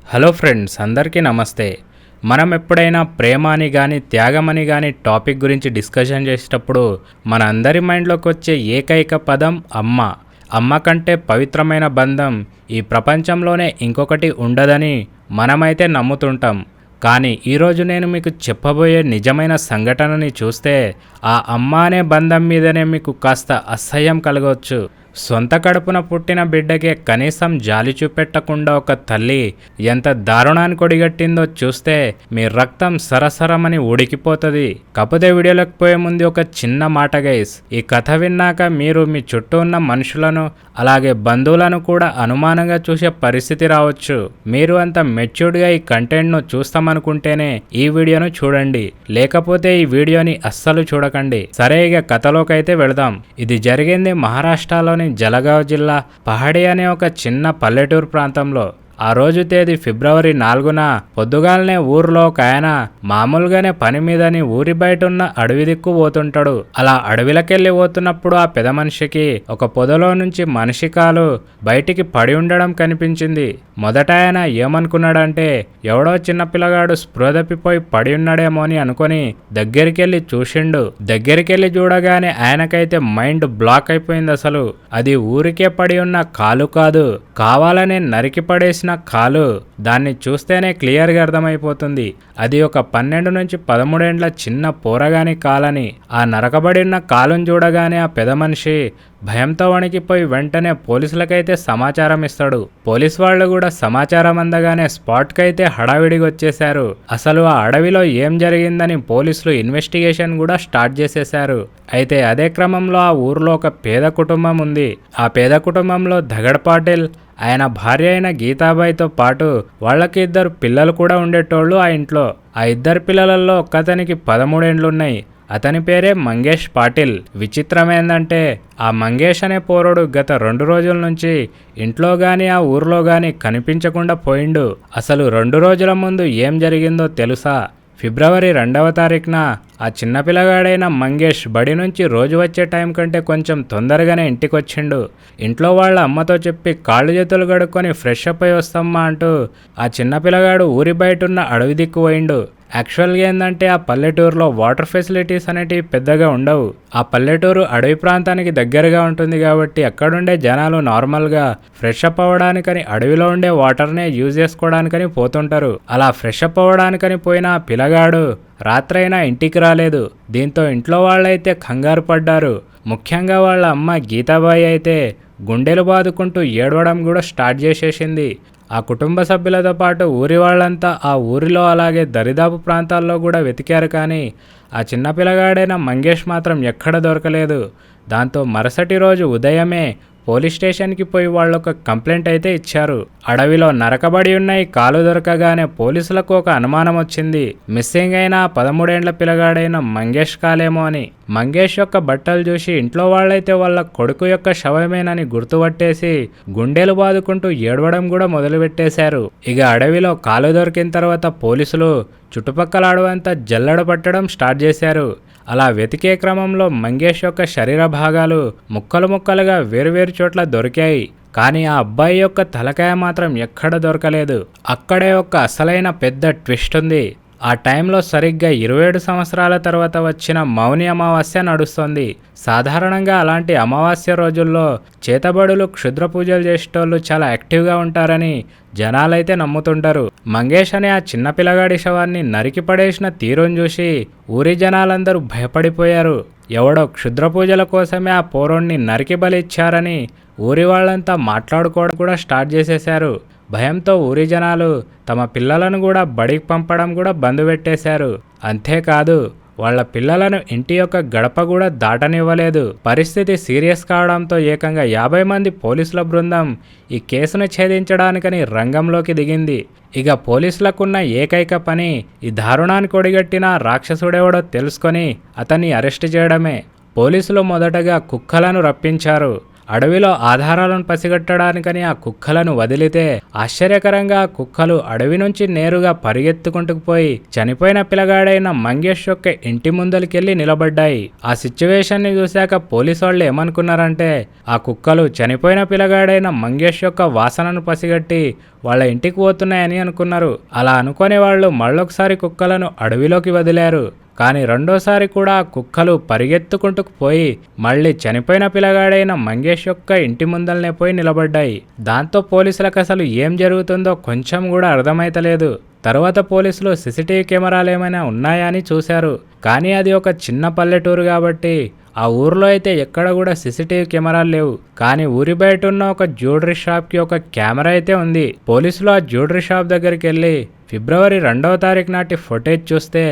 Hello friends, అందరికీ నమస్తే. మనం ఎప్పుడైనా ప్రేమ అని కానీ త్యాగం అని కానీ టాపిక్ గురించి డిస్కషన్ చేసేటప్పుడు మన అందరి మైండ్లోకి వచ్చే ఏకైక పదం అమ్మ. అమ్మ కంటే పవిత్రమైన బంధం ఈ ప్రపంచంలోనే ఇంకొకటి ఉండదని మనమైతే నమ్ముతుంటాం. కానీ ఈరోజు నేను మీకు చెప్పబోయే నిజమైన సంఘటనని చూస్తే ఆ అమ్మ అనే బంధం మీదనే మీకు కాస్త అసహ్యం కలగవచ్చు. సొంత కడుపున పుట్టిన బిడ్డకే కనీసం జాలి చూపెట్టకుండా ఒక తల్లి ఎంత దారుణాన్ని కొడిగట్టిందో చూస్తే మీ రక్తం సరసరమని ఉడికిపోతుంది. కాకపోతే వీడియోలోకి పోయే ముందు ఒక చిన్న మాట గైస్, ఈ కథ విన్నాక మీరు మీ చుట్టూ ఉన్న మనుషులను అలాగే బంధువులను కూడా అనుమానంగా చూసే పరిస్థితి రావచ్చు. మీరు అంత మెచ్యూర్డ్గా ఈ కంటెంట్ను చూస్తామనుకుంటేనే ఈ వీడియోను చూడండి, లేకపోతే ఈ వీడియోని అస్సలు చూడకండి. సరే, ఇక కథలోకి అయితే వెళదాం. ఇది జరిగింది మహారాష్ట్రలోని జలగావ్ జిల్లా పహాడి అనే ఒక చిన్న పల్లెటూరు ప్రాంతంలో. ఆ రోజు తేదీ ఫిబ్రవరి 4న పొద్దుగాలనే ఊర్లో ఒక ఆయన మామూలుగానే పని మీదని ఊరి బయట ఉన్న అడవి దిక్కు పోతుంటాడు. అలా అడవిలకెళ్ళి పోతున్నప్పుడు ఆ పెద్ద మనిషికి ఒక పొదలో నుంచి మనిషి కాలు బయటికి పడి ఉండడం కనిపించింది. మొదట ఆయన ఏమనుకున్నాడంటే ఎవడో చిన్నపిల్లగాడు స్పృహ తప్పిపోయి పడి ఉన్నాడేమో అని అనుకొని దగ్గరికెళ్ళి చూసిండు. దగ్గరికెళ్ళి చూడగానే ఆయనకైతే మైండ్ బ్లాక్ అయిపోయింది. అసలు అది ఊరికే పడి ఉన్న కాలు కాదు, కావాలనే నరికి పడేసిన కాలు. దాన్ని చూస్తేనే క్లియర్గా అర్థమైపోతుంది అది ఒక 12 నుంచి 13 ఏండ్ల చిన్న పోరగాని కాలని. ఆ నరకబడిన కాలును చూడగానే ఆ పెద్ద మనిషి భయంతో వణికిపోయి వెంటనే పోలీసులకైతే సమాచారం ఇస్తాడు. పోలీస్ వాళ్ళు కూడా సమాచారం అందగానే స్పాట్కి అయితే హడావిడిగా వచ్చేశారు. అసలు ఆ అడవిలో ఏం జరిగిందని పోలీసులు ఇన్వెస్టిగేషన్ కూడా స్టార్ట్ చేసేశారు. అయితే అదే క్రమంలో ఆ ఊర్లో ఒక పేద కుటుంబం ఉంది. ఆ పేద కుటుంబంలో దగడ్ పాటిల్, ఆయన భార్య అయిన గీతాబాయితో పాటు వాళ్ళకి 2 పిల్లలు కూడా ఉండేటోళ్ళు ఆ ఇంట్లో. ఆ 2 పిల్లలలో ఒక్కతనికి 13 ఏండ్లున్నాయి. అతని పేరే మంగేష్ పాటిల్. విచిత్రం ఏందంటే ఆ మంగేష్ అనే పోరోడు గత 2 రోజుల నుంచి ఇంట్లో గాని ఆ ఊర్లో గాని కనిపించకుండా పోయిండు. అసలు 2 రోజుల ముందు ఏం జరిగిందో తెలుసా? ఫిబ్రవరి 2వ తారీఖున ఆ చిన్నపిల్లగాడైన మంగేష్ బడి నుంచి రోజు వచ్చే టైం కంటే కొంచెం తొందరగానే ఇంటికి వచ్చిండు. ఇంట్లో వాళ్ళ అమ్మతో చెప్పి కాళ్ళు చేతులు కడుక్కొని ఫ్రెష్ అప్ అయి వస్తామ్మా అంటూ ఆ చిన్నపిల్లగాడు ఊరి బయట ఉన్న అడవి దిక్కు పోయిండు. యాక్చువల్గా ఏంటంటే ఆ పల్లెటూరులో వాటర్ ఫెసిలిటీస్ అనేటివి పెద్దగా ఉండవు. ఆ పల్లెటూరు అడవి ప్రాంతానికి దగ్గరగా ఉంటుంది కాబట్టి అక్కడుండే జనాలు నార్మల్గా ఫ్రెష్ అప్ అవ్వడానికని అడవిలో ఉండే వాటర్నే యూజ్ చేసుకోవడానికని పోతుంటారు. అలా ఫ్రెష్ అప్ అవ్వడానికని పోయిన ఆ పిల్లగాడు రాత్రైనా ఇంటికి రాలేదు. దీంతో ఇంట్లో వాళ్ళైతే కంగారు పడ్డారు. ముఖ్యంగా వాళ్ళ అమ్మ గీతాబాయి అయితే గుండెలు బాదుకుంటూ ఏడవడం కూడా స్టార్ట్ చేసేసింది. ఆ కుటుంబ సభ్యులతో పాటు ఊరి వాళ్ళంతా ఆ ఊరిలో అలాగే దరిదాపు ప్రాంతాల్లో కూడా వెతికారు. కానీ ఆ చిన్నపిల్లగాడైన మంగేష్ మాత్రం ఎక్కడ దొరకలేదు. దాంతో మరుసటి రోజు ఉదయమే పోలీస్ స్టేషన్కి పోయి వాళ్ళొక కంప్లైంట్ అయితే ఇచ్చారు. అడవిలో నరకబడి ఉన్నాయి కాలు దొరకగానే పోలీసులకు ఒక అనుమానం వచ్చింది, మిస్సింగ్ అయిన 13 ఏండ్ల పిల్లగాడైన మంగేష్ కాలేమో అని. మంగేష్ యొక్క బట్టలు చూసి ఇంట్లో వాళ్ళైతే వాళ్ళ కొడుకు యొక్క శవమేనని గుర్తుపట్టేసి గుండెలు బాదుకుంటూ ఏడవడం కూడా మొదలుపెట్టేశారు. ఇక అడవిలో కాలు దొరికిన తర్వాత పోలీసులు చుట్టుపక్కల అడవంతా జల్లెడ పట్టడం స్టార్ట్ చేశారు. అలా వెతికే క్రమంలో మంగేష్ యొక్క శరీర భాగాలు ముక్కలు ముక్కలుగా వేరువేరు చోట్ల దొరికాయి. కానీ ఆ అబ్బాయి యొక్క తలకాయ మాత్రం ఎక్కడ దొరకలేదు. అక్కడే ఒక అసలైన పెద్ద ట్విస్ట్ ఉంది. ఆ టైంలో సరిగ్గా 27 సంవత్సరాల తర్వాత వచ్చిన మౌని అమావాస్య నడుస్తుంది. సాధారణంగా అలాంటి అమావాస్య రోజుల్లో చేతబడులు క్షుద్ర పూజలు చేసేటోళ్ళు చాలా యాక్టివ్గా ఉంటారని జనాలైతే నమ్ముతుంటారు. మంగేష్ అనే ఆ చిన్న పిల్లగాడి శవాన్ని నరికి పడేసిన తీరును చూసి ఊరి జనాలందరూ భయపడిపోయారు. ఎవడో క్షుద్ర పూజల కోసమే ఆ పోరోణ్ణి నరికి బలిచ్చారని ఊరి వాళ్ళంతా మాట్లాడుకోవడం కూడా స్టార్ట్ చేసేశారు. భయంతో ఊరి జనాలు తమ పిల్లలను కూడా బడికి పంపడం కూడా బంద్ పెట్టేశారు. అంతేకాదు వాళ్ళ పిల్లలను ఇంటి యొక్క గడప కూడా దాటనివ్వలేదు. పరిస్థితి సీరియస్ కావడంతో ఏకంగా 50 మంది పోలీసుల బృందం ఈ కేసును ఛేదించడానికని రంగంలోకి దిగింది. ఇక పోలీసులకున్న ఏకైక పని ఈ దారుణానికి ఒడిగట్టిన రాక్షసుడెవడో తెలుసుకొని అతన్ని అరెస్ట్ చేయడమే. పోలీసులు మొదటగా కుక్కలను రప్పించారు. అడవిలో ఆధారాలను పసిగట్టడానికని ఆ కుక్కలను వదిలితే ఆశ్చర్యకరంగా ఆ కుక్కలు అడవి నుంచి నేరుగా పరిగెత్తుకుంటూ పోయి చనిపోయిన పిల్లగాడైన మంగేష్ యొక్క ఇంటి ముందలికెళ్ళి నిలబడ్డాయి. ఆ సిచ్యువేషన్ ని చూశాక పోలీసు వాళ్ళు ఏమనుకున్నారంటే ఆ కుక్కలు చనిపోయిన పిల్లగాడైన మంగేష్ యొక్క వాసనను పసిగట్టి వాళ్ళ ఇంటికి పోతున్నాయని అనుకున్నారు. అలా అనుకునే వాళ్ళు మళ్ళొకసారి కుక్కలను అడవిలోకి వదిలారు. కానీ రెండోసారి కూడా కుక్కలు పరిగెత్తుకుంటూ పోయి మళ్ళీ చనిపోయిన పిల్లగాడైన మంగేష్ యొక్క ఇంటి ముందల్నే పోయి నిలబడ్డాయి. దాంతో పోలీసులకు అసలు ఏం జరుగుతుందో కొంచెం కూడా అర్థమైతలేదు. తర్వాత పోలీసులు సీసీటీవీ కెమెరాలు ఏమైనా ఉన్నాయా అని చూశారు. కానీ అది ఒక చిన్న పల్లెటూరు కాబట్టి ఆ ఊర్లో అయితే ఎక్కడ కూడా సీసీటీవీ కెమెరాలు లేవు. కానీ ఊరి బయట ఉన్న ఒక జ్యువెలరీ షాప్కి ఒక కెమెరా అయితే ఉంది. పోలీసులు ఆ జ్యువెలరీ షాప్ దగ్గరికి వెళ్ళి ఫిబ్రవరి 2వ తారీఖు నాటి ఫుటేజ్ చూస్తే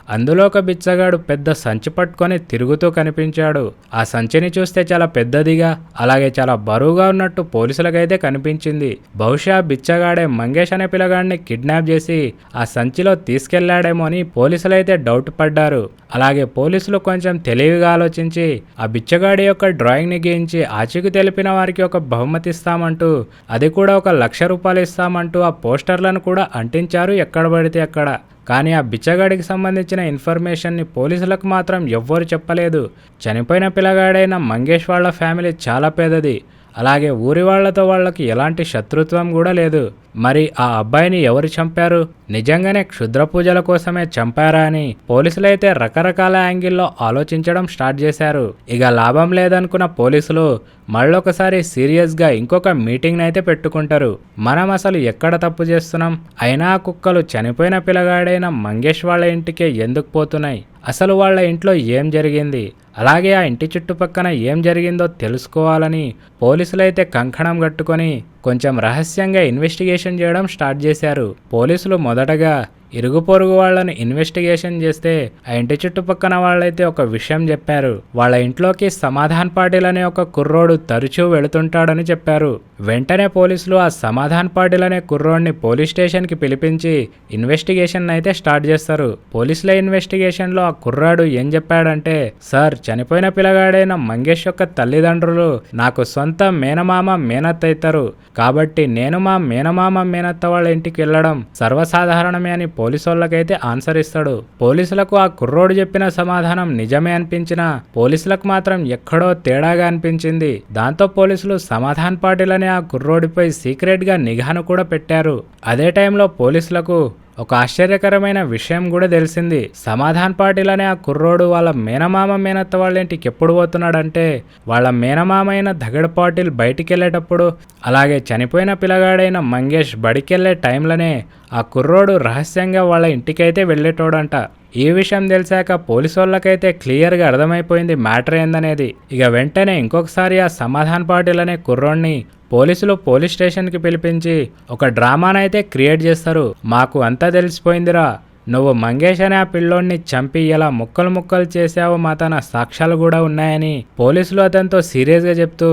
అందులో ఒక బిచ్చగాడు పెద్ద సంచి పట్టుకొని తిరుగుతూ కనిపించాడు. ఆ సంచిని చూస్తే చాలా పెద్దదిగా అలాగే చాలా బరువుగా ఉన్నట్టు పోలీసులకైతే కనిపించింది. బహుశా బిచ్చగాడే మంగేష్ అనే పిల్లగాడిని కిడ్నాప్ చేసి ఆ సంచిలో తీసుకెళ్లాడేమో అని పోలీసులైతే డౌట్ పడ్డారు. అలాగే పోలీసులు కొంచెం తెలివిగా ఆలోచించి ఆ బిచ్చగాడి యొక్క డ్రాయింగ్ ని గీయించి ఆచూకీ తెలిపిన వారికి ఒక బహుమతి ఇస్తామంటూ అది కూడా ఒక 1,00,000 రూపాయలు ఇస్తామంటూ ఆ పోస్టర్లను కూడా అంటించారు ఎక్కడ పడితే అక్కడ. కానీ ఆ బిచ్చగాడికి సంబంధించిన ఇన్ఫర్మేషన్ని పోలీసులకు మాత్రం ఎవ్వరు చెప్పలేదు. చనిపోయిన పిల్లగాడైన మంగేష్ వాళ్ళ ఫ్యామిలీ చాలా పేదది. అలాగే ఊరి వాళ్లతో వాళ్ళకి ఎలాంటి శత్రుత్వం కూడా లేదు. మరి ఆ అబ్బాయిని ఎవరు చంపారు? నిజంగానే క్షుద్ర పూజల కోసమే చంపారా అని పోలీసులైతే రకరకాల యాంగిల్లో ఆలోచించడం స్టార్ట్ చేశారు. ఇక లాభం లేదనుకున్న పోలీసులు మళ్ళొకసారి సీరియస్గా ఇంకొక మీటింగ్ అయితే పెట్టుకుంటారు. మనం అసలు ఎక్కడ తప్పు చేస్తున్నాం? అయినా కుక్కలు చనిపోయిన పిల్లగాడైన మంగేష్ వాళ్ళ ఇంటికే ఎందుకు పోతున్నాయి? అసలు వాళ్ళ ఇంట్లో ఏం జరిగింది? అలాగే ఆ ఇంటి చుట్టుపక్కన ఏం జరిగిందో తెలుసుకోవాలని పోలీసులైతే కంకణం కట్టుకొని కొంచెం రహస్యంగా ఇన్వెస్టిగేషన్ చేయడం స్టార్ట్ చేశారు. పోలీసులు మొదటగా ఇరుగు పొరుగు వాళ్ళని ఇన్వెస్టిగేషన్ చేస్తే ఆ ఇంటి చుట్టుపక్కన వాళ్ళైతే ఒక విషయం చెప్పారు. వాళ్ళ ఇంట్లోకి సమాధాన్ పాటిల్ అనే ఒక కుర్రోడు తరచూ వెళుతుంటాడని చెప్పారు. వెంటనే పోలీసులు ఆ సమాధాన్ పాటిల్ అనే కుర్రోడ్ని పోలీస్ స్టేషన్ కి పిలిపించి ఇన్వెస్టిగేషన్ అయితే స్టార్ట్ చేస్తారు. పోలీసుల ఇన్వెస్టిగేషన్ లో ఆ కుర్రాడు ఏం చెప్పాడంటే, సార్, చనిపోయిన పిల్లగాడైన మంగేష్ యొక్క తల్లిదండ్రులు నాకు సొంత మేనమామ మేనత్త అవుతారు. కాబట్టి నేను మా మేనమామ మేనత్త వాళ్ళ ఇంటికి వెళ్ళడం సర్వసాధారణమే అని పోలీసు వాళ్ళకైతే ఆన్సర్ ఇస్తాడు. పోలీసులకు ఆ కుర్రోడు చెప్పిన సమాధానం నిజమే అనిపించినా పోలీసులకు మాత్రం ఎక్కడో తేడాగా అనిపించింది. దాంతో పోలీసులు సమాధాన్ పాటిల్ అనే ఆ కుర్రోడిపై సీక్రెట్ గా నిఘాను కూడా పెట్టారు. అదే టైంలో పోలీసులకు ఒక ఆశ్చర్యకరమైన విషయం కూడా తెలిసింది. సమాధాన్ పాటిల్ అనే ఆ కుర్రోడు వాళ్ళ మేనమామ మేనత్త వాళ్ళ ఇంటికి ఎప్పుడు పోతున్నాడంటే వాళ్ళ మేనమామ అయిన దగడ్ పాటిల్ బయటికి వెళ్ళేటప్పుడు, అలాగే చనిపోయిన పిల్లగాడైన మంగేష్ బడికెళ్లే టైంలోనే ఆ కుర్రోడు రహస్యంగా వాళ్ళ ఇంటికైతే వెళ్ళేటోడంట. ఈ విషయం తెలిసాక పోలీసు వాళ్ళకైతే క్లియర్గా అర్థమైపోయింది మ్యాటర్ ఏందనేది. ఇక వెంటనే ఇంకొకసారి ఆ సమాధాన్ పాటిల్ అనే కుర్రోడ్ని పోలీసులు పోలీస్ స్టేషన్కి పిలిపించి ఒక డ్రామానైతే క్రియేట్ చేస్తారు. మాకు అంతా తెలిసిపోయిందిరా, నువ్వు మంగేష్ అనే ఆ పిల్లోడిని చంపి ఇలా ముక్కలు ముక్కలు చేసావో మా తన సాక్ష్యాలు కూడా ఉన్నాయని పోలీసులు అతనితో సీరియస్గా చెప్తూ,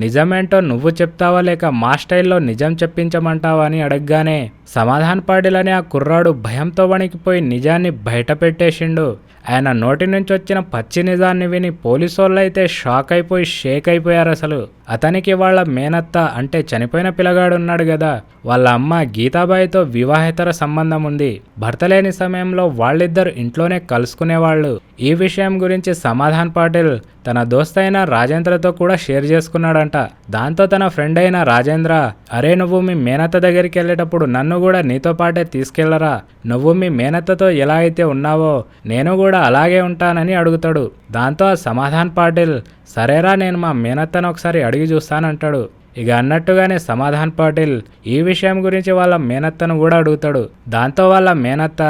నిజమేంటో నువ్వు చెప్తావా లేక మా స్టైల్లో నిజం చెప్పించమంటావా అని అడగగానే సమాధాన్ పాటిల్ అనే ఆ కుర్రాడు భయంతో వణికిపోయి నిజాన్ని బయట పెట్టేసిండు. ఆయన నోటి నుంచి వచ్చిన పచ్చి నిజాన్ని విని పోలీసు వాళ్ళైతే షాక్ అయిపోయి షేక్ అయిపోయారు. అసలు అతనికి వాళ్ళ మేనత్త అంటే చనిపోయిన పిల్లగాడు ఉన్నాడు కదా, వాళ్ళ అమ్మ గీతాబాయితో వివాహేతర సంబంధం ఉంది. భర్త లేని సమయంలో వాళ్ళిద్దరు ఇంట్లోనే కలుసుకునేవాళ్ళు. ఈ విషయం గురించి సమాధాన్ పాటిల్ తన దోస్తైన రాజేంద్రతో కూడా షేర్ చేసుకున్నాడంట. దాంతో తన ఫ్రెండ్ అయిన రాజేంద్ర, అరే నువ్వు మీ మేనత్త దగ్గరికి వెళ్ళేటప్పుడు నన్ను కూడా నీతో పాటే తీసుకెళ్లరా, నువ్వు మీ మేనత్తతో ఎలా అయితే ఉన్నావో నేను కూడా అలాగే ఉంటానని అడుగుతాడు. దాంతో ఆ సమాధాన్ పాటిల్, సరేరా నేను మా మేనత్తను ఒకసారి అడిగి చూస్తానంటాడు. ఇక అన్నట్టుగానే సమాధాన్ పాటిల్ ఈ విషయం గురించి వాళ్ళ మేనత్తను కూడా అడుగుతాడు. దాంతో వాళ్ళ మేనత్త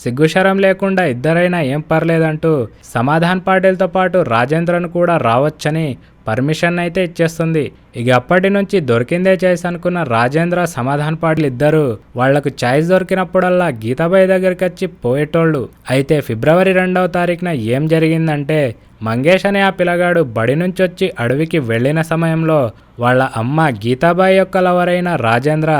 సిగ్గుశరం లేకుండా ఇద్దరైనా ఏం పర్లేదంటూ సమాధాన్ పాటిల్తో పాటు రాజేంద్రను కూడా రావచ్చని పర్మిషన్ అయితే ఇచ్చేస్తుంది. ఇక అప్పటి నుంచి దొరికిందే చాయిస్ అనుకున్న రాజేంద్ర సమాధాన్ పాటిల్ ఇద్దరు వాళ్లకు చాయిస్ దొరికినప్పుడల్లా గీతాబాయి దగ్గరికి వచ్చి పోయేటోళ్ళు. అయితే ఫిబ్రవరి 2వ తారీఖున ఏం జరిగిందంటే, మంగేష్ అనే ఆ పిల్లగాడు బడి నుంచి వచ్చి అడవికి వెళ్ళిన సమయంలో వాళ్ళ అమ్మ గీతాబాయి యొక్క లవరైన రాజేంద్ర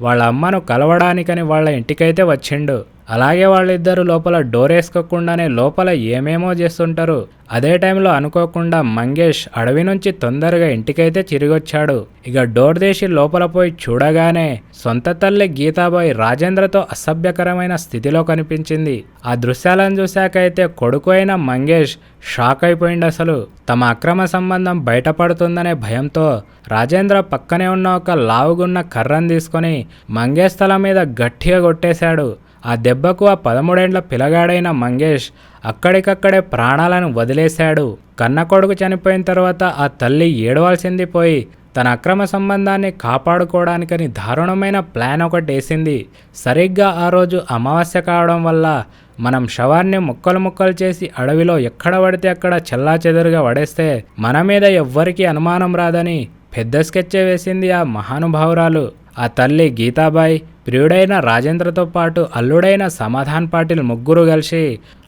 వాళ్ళ అమ్మను కలవడానికని వాళ్ళ ఇంటికైతే వచ్చిండు. అలాగే వాళ్ళిద్దరూ లోపల డోర్ వేసుకోకుండానే లోపల ఏమేమో చేస్తుంటారు. అదే టైంలో అనుకోకుండా మంగేష్ అడవి నుంచి తొందరగా ఇంటికైతే తిరిగొచ్చాడు. ఇక డోర్ తీసి లోపల పోయి చూడగానే సొంత తల్లి గీతాబాయి రాజేంద్రతో అసభ్యకరమైన స్థితిలో కనిపించింది. ఆ దృశ్యాలను చూశాకైతే కొడుకు అయిన మంగేష్ షాక్ అయిపోయింది. అసలు తమ అక్రమ సంబంధం బయటపడుతుందనే భయంతో రాజేంద్ర పక్కనే ఉన్న ఒక లావుగున్న కర్రను తీసుకొని మంగేష్ తల మీద గట్టిగా కొట్టేశాడు. ఆ దెబ్బకు ఆ 13 ఏండ్ల పిల్లగాడైన మంగేష్ అక్కడికక్కడే ప్రాణాలను వదిలేశాడు. కన్న కొడుకు చనిపోయిన తర్వాత ఆ తల్లి ఏడవలసింది పోయి తన అక్రమ సంబంధాన్ని కాపాడుకోవడానికని దారుణమైన ప్లాన్ ఒకటి వేసింది. సరిగ్గా ఆ రోజు అమావాస్య కావడం వల్ల మనం శవాన్ని ముక్కలు చేసి అడవిలో ఎక్కడ పడితే అక్కడ చెల్లాచెదురుగా పడేస్తే మన మీద ఎవ్వరికీ అనుమానం రాదని పెద్ద స్కెచ్చే వేసింది ఆ మహానుభావురాలు. ఆ తల్లి గీతాబాయి, ప్రియుడైన రాజేంద్రతో పాటు అల్లుడైన సమాధాన్ పాటిల్ ముగ్గురు కలిసి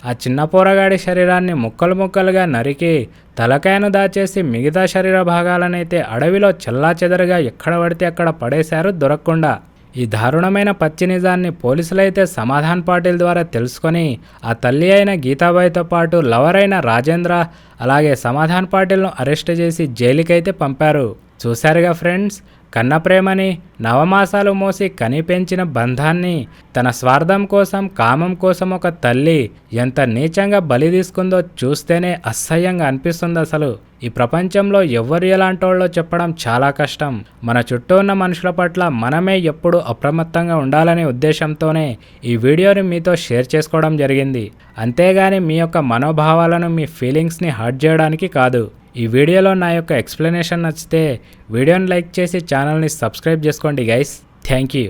ఆ చిన్న పోరగాడి శరీరాన్ని ముక్కలుగా నరికి తలకాయను దాచేసి మిగతా శరీర భాగాలనైతే అడవిలో చెల్లాచెదరుగా ఎక్కడ పడితే అక్కడ పడేశారు దొరకకుండా. ఈ దారుణమైన పచ్చి నిజాన్ని పోలీసులైతే సమాధాన్ పాటిల్ ద్వారా తెలుసుకొని ఆ తల్లి అయిన గీతాబాయితో పాటు లవర్ అయిన రాజేంద్ర అలాగే సమాధాన్ పాటిల్ను అరెస్ట్ చేసి జైలుకైతే పంపారు. చూశారుగా ఫ్రెండ్స్, కన్న ప్రేమని నవమాసాలు మోసి కని పెంచిన బంధాన్ని తన స్వార్థం కోసం కామం కోసం ఒక తల్లి ఎంత నీచంగా బలి తీసుకుందో చూస్తేనే అసహ్యంగా అనిపిస్తుంది. అసలు ఈ ప్రపంచంలో ఎవరు ఎలాంటోళ్ళో చెప్పడం చాలా కష్టం. మన చుట్టూ ఉన్న మనుషుల పట్ల మనమే ఎప్పుడు అప్రమత్తంగా ఉండాలనే ఉద్దేశంతోనే ఈ వీడియోని మీతో షేర్ చేసుకోవడం జరిగింది. అంతేగాని మీ యొక్క మనోభావాలను మీ ఫీలింగ్స్ని హర్ట్ చేయడానికి కాదు. ఈ వీడియోలో నా యొక్క ఎక్స్ప్లెనేషన్ నచ్చితే వీడియోని లైక్ చేసి ఛానల్ని సబ్స్క్రైబ్ చేసుకోండి గైస్. Thank you.